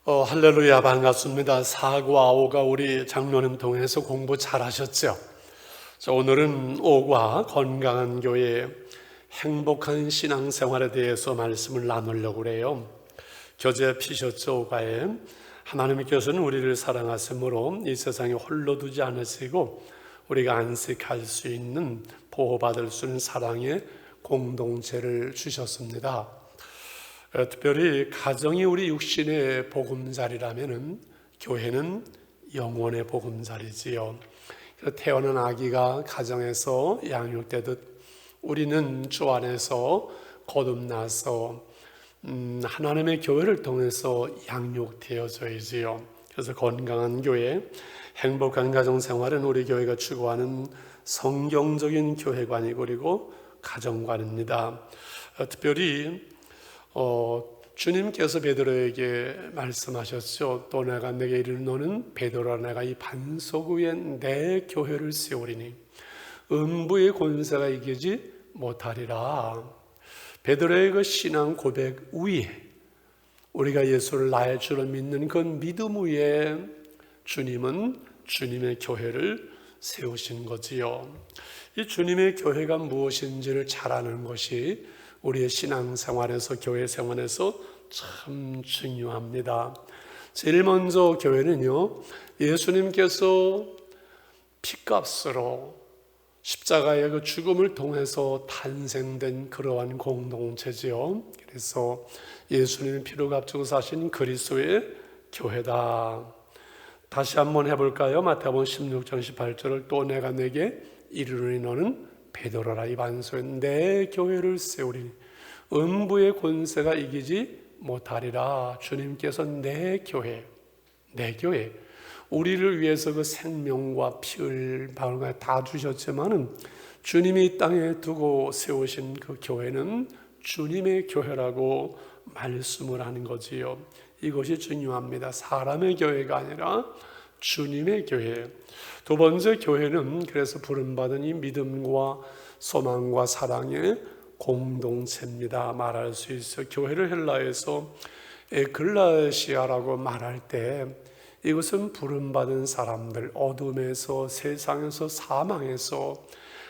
할렐루야, 반갑습니다. 4과 5가 우리 장로님 통해서 공부 잘하셨죠? 자, 오늘은 5과 건강한 교회, 행복한 신앙생활에 대해서 말씀을 나누려고 그래요. 교재 피셨죠? 5과에 하나님께서는 우리를 사랑하심으로 이 세상에 홀로 두지 않으시고 우리가 안식할 수 있는, 보호받을 수 있는 사랑의 공동체를 주셨습니다. 특별히 가정이 우리 육신의 보금자리라면 교회는 영혼의 보금자리지요. 태어난 아기가 가정에서 양육되듯 우리는 주 안에서 거듭나서 하나님의 교회를 통해서 양육되어져야지요. 그래서 건강한 교회, 행복한 가정생활은 우리 교회가 추구하는 성경적인 교회관이고 그리고 가정관입니다. 특별히 주님께서 베드로에게 말씀하셨죠. 또 내가 내게 이르는 너는 베드로라, 내가 이 반석 위에 내 교회를 세우리니 음부의 권세가 이기지 못하리라. 베드로의 그 신앙 고백 위에, 우리가 예수를 나의 주로 믿는 그 믿음 위에 주님은 주님의 교회를 세우신 거지요. 이 주님의 교회가 무엇인지를 잘 아는 것이 우리의 신앙생활에서, 교회 생활에서 참 중요합니다. 제일 먼저 교회는요, 예수님께서 피값으로 십자가의 그 죽음을 통해서 탄생된 그러한 공동체지요. 그래서 예수님의 피로 값주고 사신 그리스도의 교회다. 다시 한번 해볼까요? 마태복음 16장 18절을 또 내가 내게 이르노니 너는 베드로라, 이 반석에 내 교회를 세우리니 음부의 권세가 이기지 못하리라. 주님께서 내 교회, 우리를 위해서 그 생명과 피를 다 주셨지만은 주님이 이 땅에 두고 세우신 그 교회는 주님의 교회라고 말씀을 하는 거지요. 이것이 중요합니다. 사람의 교회가 아니라 주님의 교회. 두 번째, 교회는 그래서 부름받은 이 믿음과 소망과 사랑의 공동체입니다. 말할 수 있어. 교회를 헬라에서 에클레시아라고 말할 때 이것은 부름받은 사람들, 어둠에서, 세상에서, 사망에서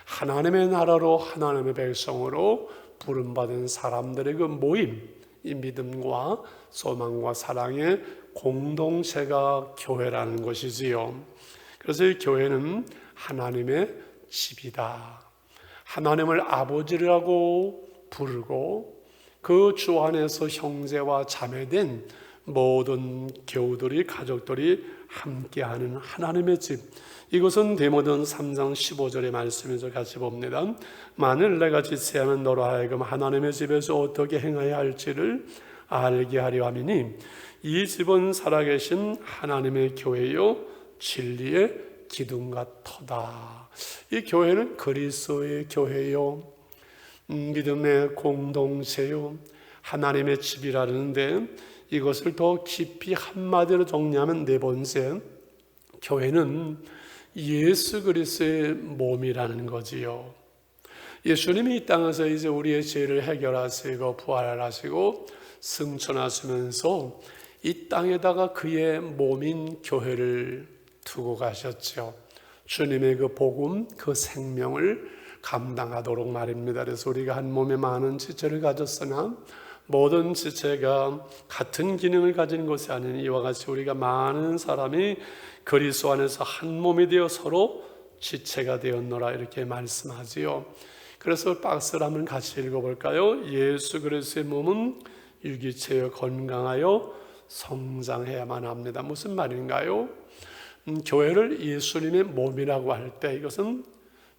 하나님의 나라로, 하나님의 백성으로 부름받은 사람들의 그 모임, 이 믿음과 소망과 사랑의 공동체가 교회라는 것이지요. 그래서 이 교회는 하나님의 집이다. 하나님을 아버지라고 부르고 그 주 안에서 형제와 자매된 모든 교우들이, 가족들이 함께하는 하나님의 집. 이것은 디모데 3장 15절의 말씀에서 같이 봅니다. 만일 내가 지체하면 너로 하여금 하나님의 집에서 어떻게 행해야 할지를 알게 하려 함이니 이 집은 살아계신 하나님의 교회요 진리의 기둥과 터다. 이 교회는 그리스도의 교회요, 믿음의 공동체요, 하나님의 집이라는데, 이것을 더 깊이 한마디로 정리하면 네 번째, 교회는 예수 그리스도의 몸이라는 거지요. 예수님이 이 땅에서 이제 우리의 죄를 해결하시고 부활하시고 승천하시면서 이 땅에다가 그의 몸인 교회를 두고 가셨죠. 주님의 그 복음, 그 생명을 감당하도록 말입니다. 그래서 우리가 한 몸에 많은 지체를 가졌으나 모든 지체가 같은 기능을 가진 것이 아닌 이와 같이 우리가 많은 사람이 그리스도 안에서 한 몸이 되어 서로 지체가 되었노라, 이렇게 말씀하지요. 그래서 박스를 한번 같이 읽어볼까요? 예수 그리스도의 몸은 유기체여 건강하여 성장해야만 합니다. 무슨 말인가요? 교회를 예수님의 몸이라고 할 때 이것은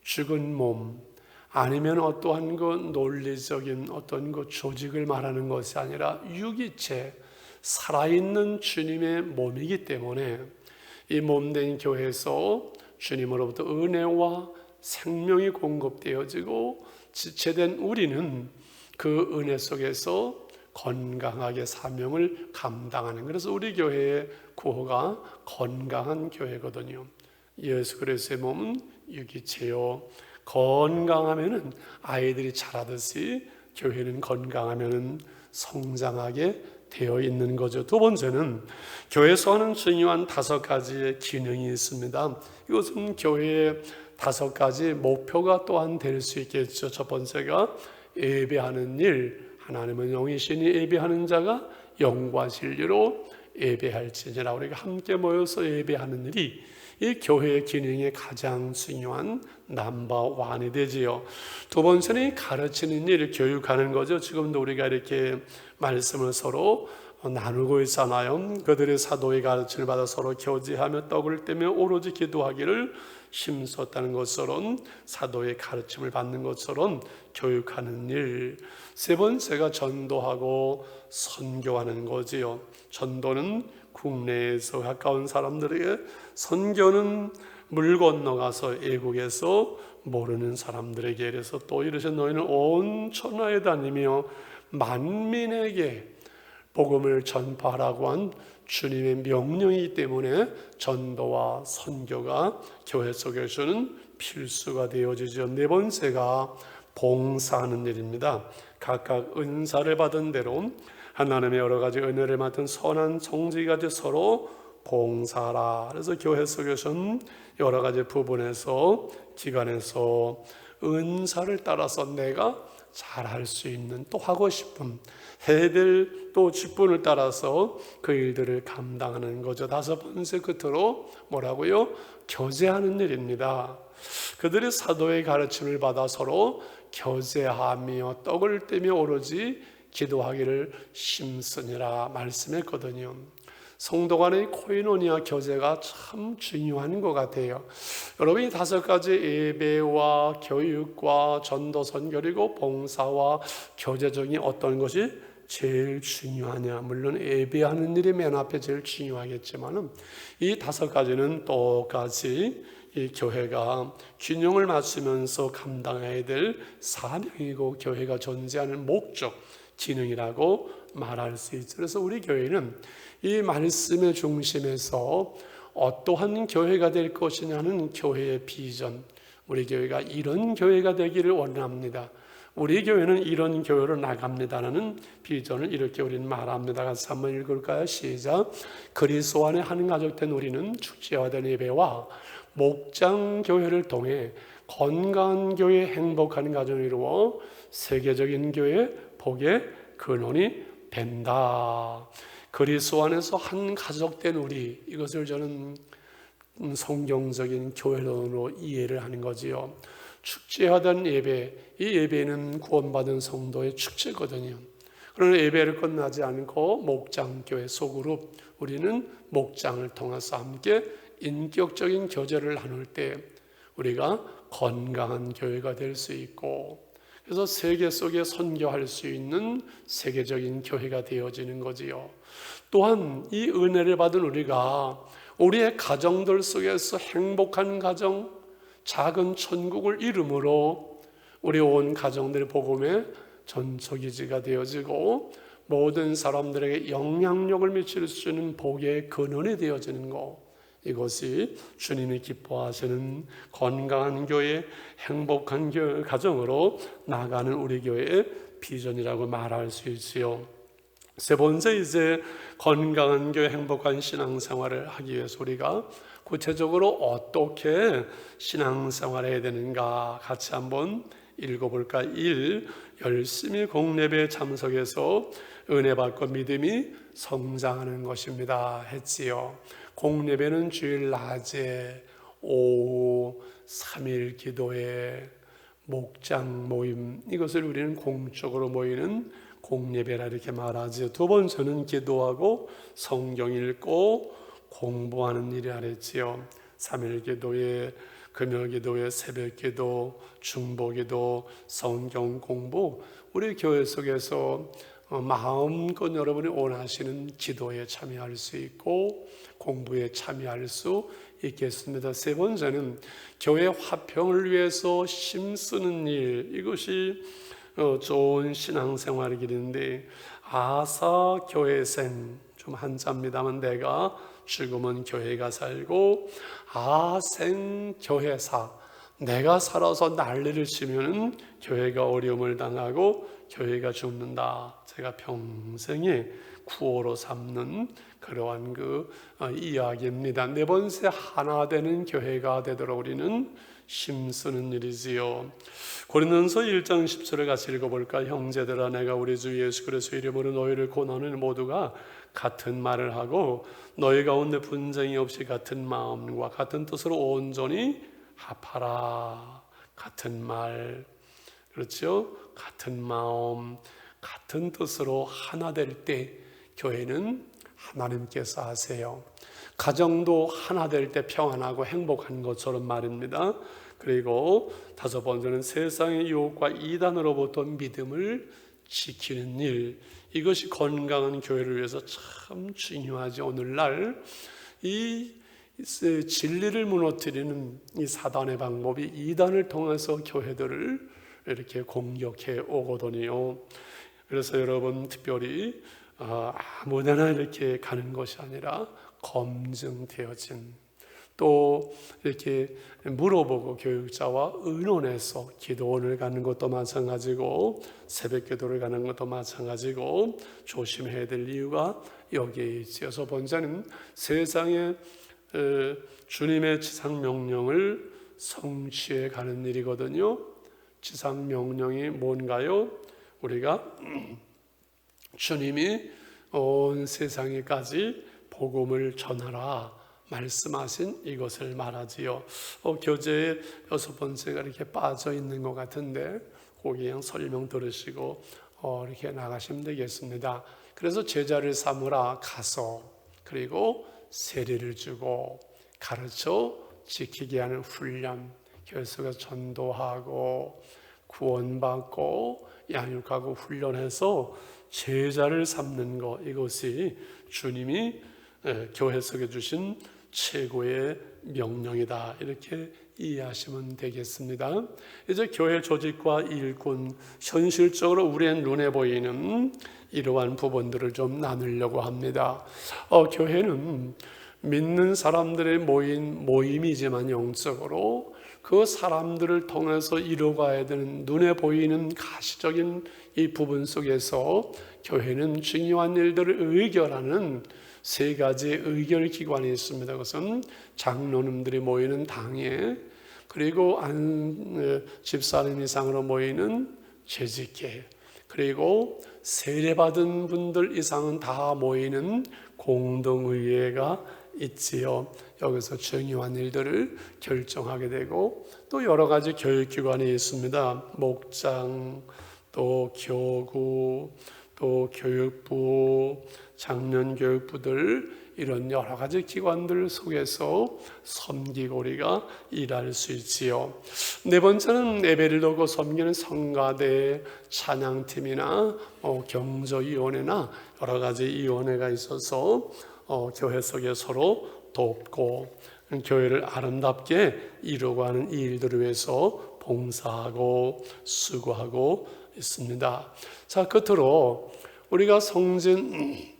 죽은 몸, 아니면 어떠한 그 논리적인 어떤 그 조직을 말하는 것이 아니라 유기체, 살아있는 주님의 몸이기 때문에 이 몸된 교회에서 주님으로부터 은혜와 생명이 공급되어지고 지체된 우리는 그 은혜 속에서 건강하게 사명을 감당하는, 그래서 우리 교회의 구호가 건강한 교회거든요. 예수 그리스도의 몸은 유기체요. 건강하면은 아이들이 자라듯이 교회는 건강하면은 성장하게 되어 있는 거죠. 두 번째는 교회에서 하는 중요한 5가지의 기능이 있습니다. 이것은 교회의 5가지 목표가 또한 될 수 있겠죠. 첫 번째가 예배하는 일, 하나님은 영이시니 예배하는 자가 영과 진리로 예배할지니라. 우리가 함께 모여서 예배하는 일이 이 교회의 기능의 가장 중요한 넘버원이 되지요. 두 번째는 가르치는 일, 교육하는 거죠. 지금도 우리가 이렇게 말씀을 서로 나누고 있잖아요. 그들의 사도의 가르침을 받아 서로 교제하며 떡을 떼며 오로지 기도하기를 힘썼다는 것처럼 사도의 가르침을 받는 것처럼 교육하는 일. 세 번째가 전도하고 선교하는 거지요. 전도는 국내에서 가까운 사람들에게, 선교는 물 건너가서 외국에서 모르는 사람들에게. 그래서 또 이르셔 너희는 온 천하에 다니며 만민에게 복음을 전파하라고 한 주님의 명령이기 때문에 전도와 선교가 교회 속에서는 필수가 되어지죠. 네 번째가 봉사하는 일입니다. 각각 은사를 받은 대로 하나님의 여러 가지 은혜를 맡은 선한 종지 가지 서로 봉사하라. 그래서 교회 속에서는 여러 가지 부분에서 기관에서 은사를 따라서 내가 잘할 수 있는, 또 하고 싶은, 해야 될 또 직분을 따라서 그 일들을 감당하는 거죠. 5번째 끝으로 뭐라고요? 교제하는 일입니다. 그들이 사도의 가르침을 받아 서로 교제하며 떡을 떼며 오로지 기도하기를 힘쓰니라 말씀했거든요. 성도 간의 코이노니아 교제가 참 중요한 것 같아요. 여러분이 5가지 예배와 교육과 전도 선교 그리고 봉사와 교제 중에 어떤 것이 제일 중요하냐? 물론 예배하는 일이 맨 앞에 제일 중요하겠지만 이 5가지는 똑같이 이 교회가 균형을 맞추면서 감당해야 될 사명이고 교회가 존재하는 목적, 기능이라고 말할 수 있죠. 그래서 우리 교회는 이 말씀의 중심에서 어떠한 교회가 될 것이냐는 교회의 비전, 우리 교회가 이런 교회가 되기를 원합니다. 우리 교회는 이런 교회로 나갑니다라는 비전을 이렇게 우리는 말합니다. 같이 한번 읽을까요? 시작. 그리스도 안에 한 가족 된 우리는 축제화된 예배와 목장 교회를 통해 건강한 교회, 행복한 가정을 이루어 세계적인 교회 복의 근원이 된다. 그리스도 안에서 한 가족 된 우리, 이것을 저는 성경적인 교회론으로 이해를 하는 거지요. 축제하던 예배, 이 예배는 구원받은 성도의 축제거든요. 그러나 예배를 끝나지 않고 목장교회 소그룹, 우리는 목장을 통해서 함께 인격적인 교제를 나눌 때 우리가 건강한 교회가 될 수 있고, 그래서 세계 속에 선교할 수 있는 세계적인 교회가 되어지는 거지요. 또한 이 은혜를 받은 우리가 우리의 가정들 속에서 행복한 가정, 작은 천국을 이름으로 우리 온 가정들의 복음의 전초기지가 되어지고 모든 사람들에게 영향력을 미칠 수 있는 복의 근원이 되어지는 것, 이것이 주님이 기뻐하시는 건강한 교회, 행복한 교회 가정으로 나가는 우리 교회의 비전이라고 말할 수 있지요. 세 번째, 이제 건강한 교회, 행복한 신앙생활을 하기 위해서 우리가 구체적으로 어떻게 신앙생활을 해야 되는가 같이 한번 읽어볼까? 1. 열심히 공예배에 참석해서 은혜 받고 믿음이 성장하는 것입니다 했지요. 공예배는 주일 낮에, 오후, 3일 기도회, 목장 모임, 이것을 우리는 공적으로 모이는 공예배라 이렇게 말하죠. 두 번째는 기도하고 성경 읽고 공부하는 일이라 했지요. 3일 기도회, 금요 기도회, 새벽 기도, 중보 기도, 성경 공부, 우리 교회 속에서 마음껏 여러분이 원하시는 기도에 참여할 수 있고 공부에 참여할 수 있겠습니다. 세 번째는 교회 화평을 위해서 힘쓰는 일, 이것이 좋은 신앙생활이긴데, 아사 교회생, 좀 한자입니다만 내가 죽으면 교회가 살고, 아생 교회사, 내가 살아서 난리를 치면 교회가 어려움을 당하고 교회가 죽는다. 제가 평생에 구호로 삼는 그러한 이야기입니다. 네 번째, 하나 되는 교회가 되도록 우리는 힘쓰는 일이지요. 고린도전서 1장 10절을 같이 읽어볼까? 형제들아, 내가 우리 주 예수 그리스도의 이름으로 너희를 권하는 모두가 같은 말을 하고 너희 가운데 분쟁이 없이 같은 마음과 같은 뜻으로 온전히 합하라. 같은 말, 그렇죠? 같은 마음, 같은 뜻으로 하나 될 때 교회는 하나님께서 하세요. 가정도 하나 될 때 평안하고 행복한 것처럼 말입니다. 그리고 다섯 번째는 세상의 유혹과 이단으로부터 믿음을 지키는 일. 이것이 건강한 교회를 위해서 참 중요하죠. 오늘날 이 진리를 무너뜨리는 이 사단의 방법이 이단을 통해서 교회들을 이렇게 공격해 오거든요. 그래서 여러분 특별히 아무데나 이렇게 가는 것이 아니라 검증되어진, 또 이렇게 물어보고 교육자와 의논해서 기도원을 가는 것도 마찬가지고 새벽 기도를 가는 것도 마찬가지고 조심해야 될 이유가 여기에 있지. 여섯 번째는 세상에 주님의 지상명령을 성취해 가는 일이거든요. 지상명령이 뭔가요? 우리가 주님이 온 세상에까지 복음을 전하라 말씀하신 이것을 말하지요. 교재에 여섯 번째가 이렇게 빠져 있는 것 같은데 거기 그냥 설명 들으시고 이렇게 나가시면 되겠습니다. 그래서 제자를 삼으라, 가서 그리고 세례를 주고 가르쳐 지키게 하는 훈련, 교회 속에서 전도하고 구원받고 양육하고 훈련해서 제자를 삼는 것, 이것이 주님이 교회 속에 주신 최고의 명령이다, 이렇게 이해하시면 되겠습니다. 이제 교회 조직과 일꾼, 현실적으로 우리의 눈에 보이는 이러한 부분들을 좀 나누려고 합니다. 교회는 믿는 사람들의 모임이지만 영적으로 그 사람들을 통해서 이루어가야 되는 눈에 보이는 가시적인 이 부분 속에서 교회는 중요한 일들을 의결하는 세 가지의 의결 기관이 있습니다. 그것은 장로님들이 모이는 당회, 그리고 집사님 이상으로 모이는 재직회, 그리고 세례받은 분들 이상은 다 모이는 공동의회가 있지요. 여기서 중요한 일들을 결정하게 되고 또 여러 가지 교육기관이 있습니다. 목장, 또 교구, 또 교육부, 장년교육부들, 이런 여러 가지 기관들 속에서 섬기고 우리가 일할 수 있지요. 네 번째는 예배를 드리고 섬기는 성가대, 찬양팀이나 경조위원회나 여러 가지 위원회가 있어서 교회 속에 서로 돕고 교회를 아름답게 이루고 하는 이 일들을 위해서 봉사하고 수고하고 있습니다. 자, 끝으로 우리가 성진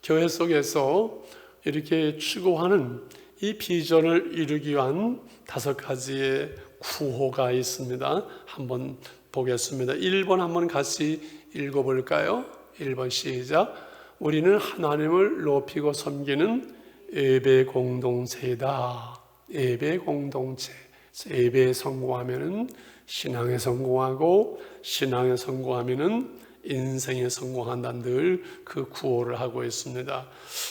교회 속에서 이렇게 추구하는 이 비전을 이루기 위한 다섯 가지의 구호가 있습니다. 한번 보겠습니다. 1번 한번 같이 읽어볼까요? 1번 시작. 우리는 하나님을 높이고 섬기는 예배 공동체이다. 예배 공동체. 예배에 성공하면은 신앙에 성공하고, 신앙에 성공하면은 인생에 성공한다는 늘 그 구호를 하고 있습니다.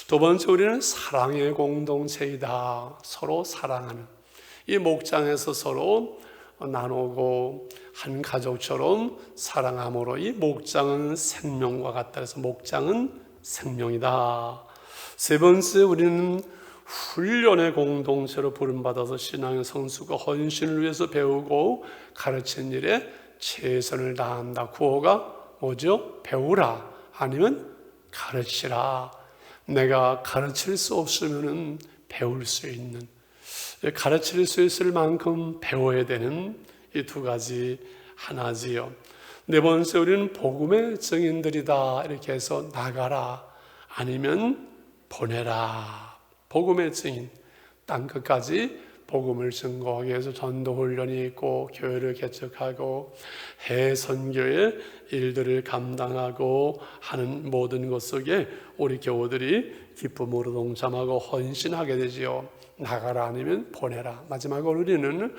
두 번째, 우리는 사랑의 공동체이다. 서로 사랑하는, 이 목장에서 서로 나누고 한 가족처럼 사랑함으로 이 목장은 생명과 같다. 그래서 목장은 생명이다. 세 번째, 우리는 훈련의 공동체로 부름받아서 신앙의 성숙과 헌신을 위해서 배우고 가르치는 일에 최선을 다한다. 구호가 뭐죠? 배우라, 아니면 가르치라. 내가 가르칠 수 없으면 배울 수 있는, 가르칠 수 있을 만큼 배워야 되는 이 두 가지 하나지요. 네 번째, 우리는 복음의 증인들이다. 이렇게 해서 나가라, 아니면 보내라. 복음의 증인, 땅끝까지 복음을 증거하기 위해서 전도 훈련이 있고 교회를 개척하고 해외 선교의 일들을 감당하고 하는 모든 것 속에 우리 교우들이 기쁨으로 동참하고 헌신하게 되지요. 나가라 아니면 보내라. 마지막으로 우리는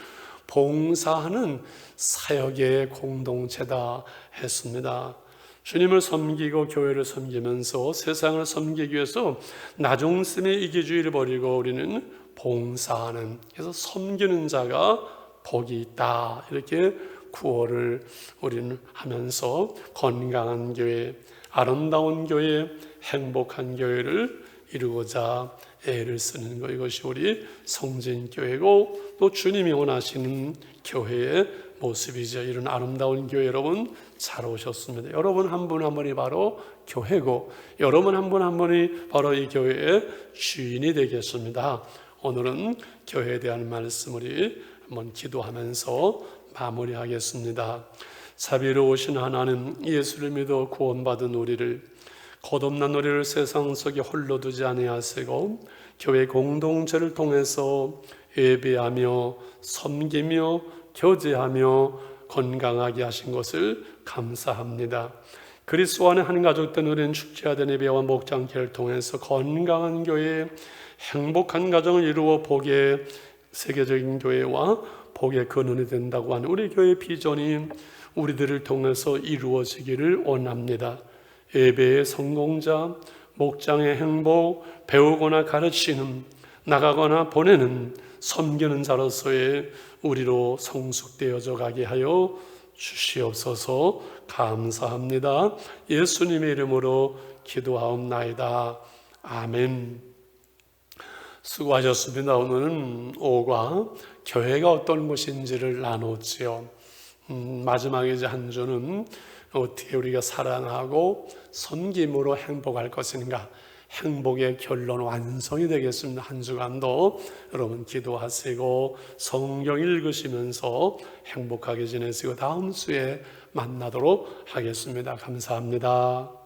봉사하는 사역의 공동체다 했습니다. 주님을 섬기고 교회를 섬기면서 세상을 섬기기 위해서 나중심의 이기주의를 버리고 우리는 봉사하는, 그래서 섬기는 자가 복이 있다, 이렇게 구호를 우리는 하면서 건강한 교회, 아름다운 교회, 행복한 교회를 이루고자 애를 쓰는 것, 이것이 우리 성진교회고 또 주님이 원하시는 교회의 모습이죠. 이런 아름다운 교회 여러분 잘 오셨습니다. 여러분 한 분 한 분이 바로 교회고 여러분 한 분 한 분이 바로 이 교회의 주인이 되겠습니다. 오늘은 교회에 대한 말씀 우리 한번 기도하면서 마무리하겠습니다. 자비로우신 하나님, 예수를 믿어 구원받은 우리를, 거듭난 우리를 세상 속에 홀로 두지 아니하시고 교회 공동체를 통해서 예배하며 섬기며 교제하며 건강하게 하신 것을 감사합니다. 그리스도 안에 한 가족된 우리는 축제하던 예배와 목장회를 통해서 건강한 교회, 행복한 가정을 이루어 복의 세계적인 교회와 복의 근원이 된다고 하는 우리 교회의 비전이 우리들을 통해서 이루어지기를 원합니다. 예배의 성공자, 목장의 행복, 배우거나 가르치는, 나가거나 보내는, 섬기는 자로서의 우리로 성숙되어져 가게 하여 주시옵소서. 감사합니다. 예수님의 이름으로 기도하옵나이다. 아멘. 수고하셨습니다. 오늘은 오과 교회가 어떤 것인지를 나눴지요. 마지막에 이제 한 주는 어떻게 우리가 사랑하고 섬김으로 행복할 것인가, 행복의 결론 완성이 되겠습니다. 한 주간도 여러분 기도하시고 성경 읽으시면서 행복하게 지내시고 다음 주에 만나도록 하겠습니다. 감사합니다.